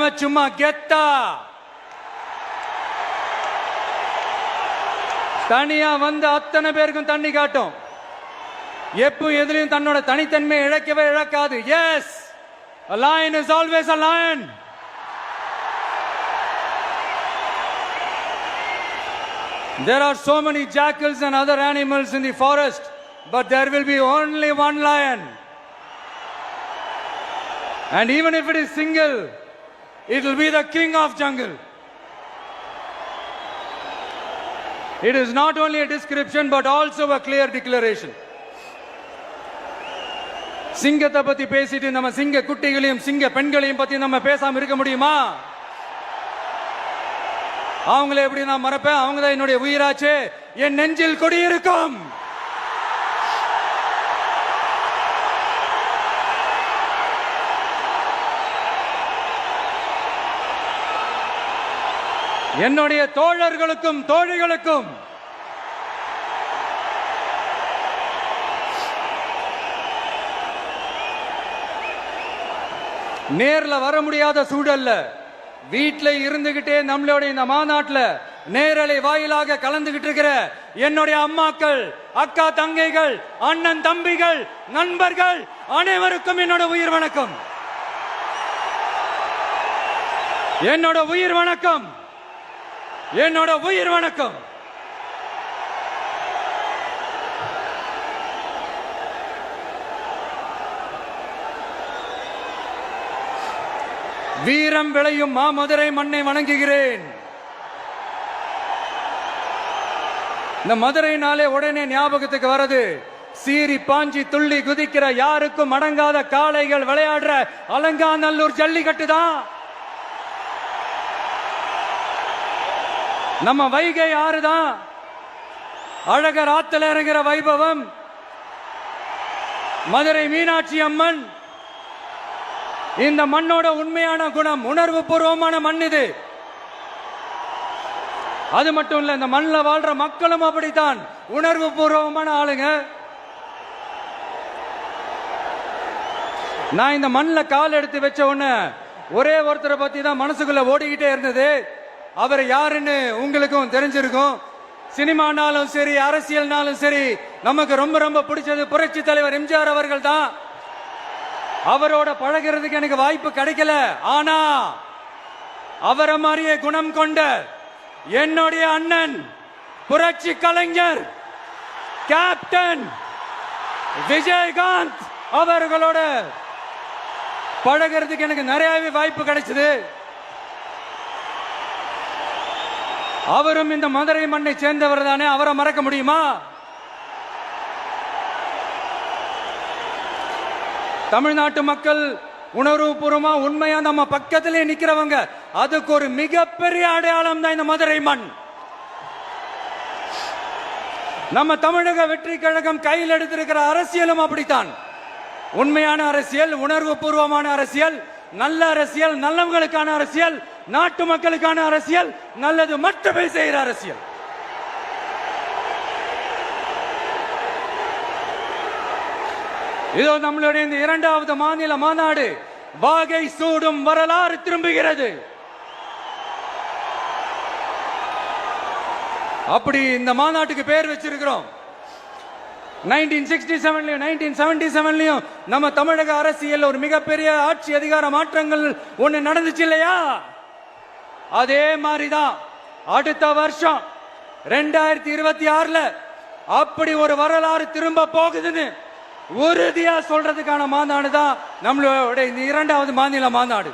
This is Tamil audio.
இல்லாம சும்மா கெத்தா தனியா வந்து அத்தனை பேருக்கும் தண்ணி காட்டும். எப்ப எதிலையும் தன்னோட தனித்தன்மையை இழக்கவே இழக்காது. Yes, a lion is always a lion. There are so many jackals and other animals in the forest, but there will be only one lion. And even if it is single, it will be the king of jungle. It is not only a description but also a clear declaration. சிங்கத்தை பத்தி பேசிட்டு நம்ம சிங்க குட்டிகளையும் சிங்க பெண்களையும் பத்தி நம்ம பேசாம இருக்க முடியுமா? அவங்கள எப்படி நான் மறப்பேன்? அவங்க தான் என்னுடைய உயிராச்சு. என் நெஞ்சில் குடியிருக்கும். என்னுடைய தோழர்களுக்கும் தோழிகளுக்கும் நேர்ல வர முடியாத சூழல்ல வீட்டில் இருந்துகிட்டே நம்மளோட இந்த மாநாட்டில் நேரலை வாயிலாக கலந்துகிட்டு இருக்கிற என்னுடைய அம்மாக்கள், அக்கா தங்கைகள், அண்ணன் தம்பிகள், நண்பர்கள் அனைவருக்கும் என்னோட உயிர் வணக்கம். என்னோட உயிர் வணக்கம். என்னோட உயிர் வணக்கம். வீரம் விளையும் மாமதுரை மண்ணை வணங்குகிறேன். இந்த மதுரைனாலே உடனே ஞாபகத்துக்கு வரது சீறி பாஞ்சி துள்ளி குதிக்கிற யாருக்கும் அடங்காத காளைகள் விளையாடுற அலங்காநல்லூர் ஜல்லிக்கட்டு தான். நம்ம வைகை ஆறுதான். அழகர் ஆத்துல இறங்குற வைபவம். மதுரை மீனாட்சி அம்மன். இந்த மண்ணோட உண்மையான குணம் உணர்வு பூர்வமான மண் இது. அது மட்டும் இல்ல, இந்த மண்ணில் வாழ்ற மக்களும் அப்படித்தான் உணர்வு பூர்வமான ஆளுங்க. நான் இந்த மண்ணில் கால் எடுத்து வச்ச உடனே ஒரே ஒருத்தரை பத்தி தான் மனசுக்குள்ள ஓடிக்கிட்டே இருந்தது. அவர் யாருன்னு உங்களுக்கும் தெரிஞ்சிருக்கும். சினிமானாலும் சரி, அரசியல்னாலும் சரி, நமக்கு ரொம்ப ரொம்ப பிடிச்சது புரட்சி தலைவர் எம்ஜிஆர் அவர்கள் தான். அவரோட பழகிறதுக்கு எனக்கு வாய்ப்பு கிடைக்கல. ஆனா அவரை மாதிரியே குணம் கொண்ட என்னுடைய அண்ணன் புரட்சி கலைஞர் கேப்டன் விஜயகாந்த் அவர்களோட பழகிறதுக்கு எனக்கு நிறையவே வாய்ப்பு கிடைச்சது. அவரும் இந்த மதுரை மண்ணை சேர்ந்தவர் தானே. அவரை மறக்க முடியுமா? தமிழ்நாட்டு மக்கள் உணர்வுபூர்வமா உண்மையா நம்ம பக்கத்திலே நிக்கிறவங்க. அதுக்கு ஒரு மிகப்பெரிய அடையாளம் தான் இந்த மதுரை மண். நம்ம தமிழக வெற்றி கழகம் கையில் எடுத்திருக்கிற அரசியலும் அப்படித்தான். உண்மையான அரசியல், உணர்வு பூர்வமான அரசியல், நல்ல அரசியல், நல்லவங்களுக்கான அரசியல், நாட்டு மக்களுக்கான அரசியல், நல்லது மட்டுமே செய்கிற அரசியல். இதோ நம்மளுடைய இந்த இரண்டாவது மாநில மாநாடு வாகை சூடும் வரலாறு திரும்புகிறது. அப்படி இந்த மாநாட்டுக்கு பேர் வச்சிருக்கிறோம். 1967லயும் 1977லயும் நம்ம தமிழக அரசியல் ஒரு மிகப்பெரிய ஆட்சி அதிகார மாற்றங்கள் ஒண்ணு நடந்துச்சு இல்லையா? அதே மாதிரிதான் அடுத்த வருஷம் 2026ல அப்படி ஒரு வரலாறு திரும்ப போகுதுன்னு உறுதியா சொல்றதுக்கான மாநாடு தான் நம்மளோட இந்த இரண்டாவது மாநில மாநாடு.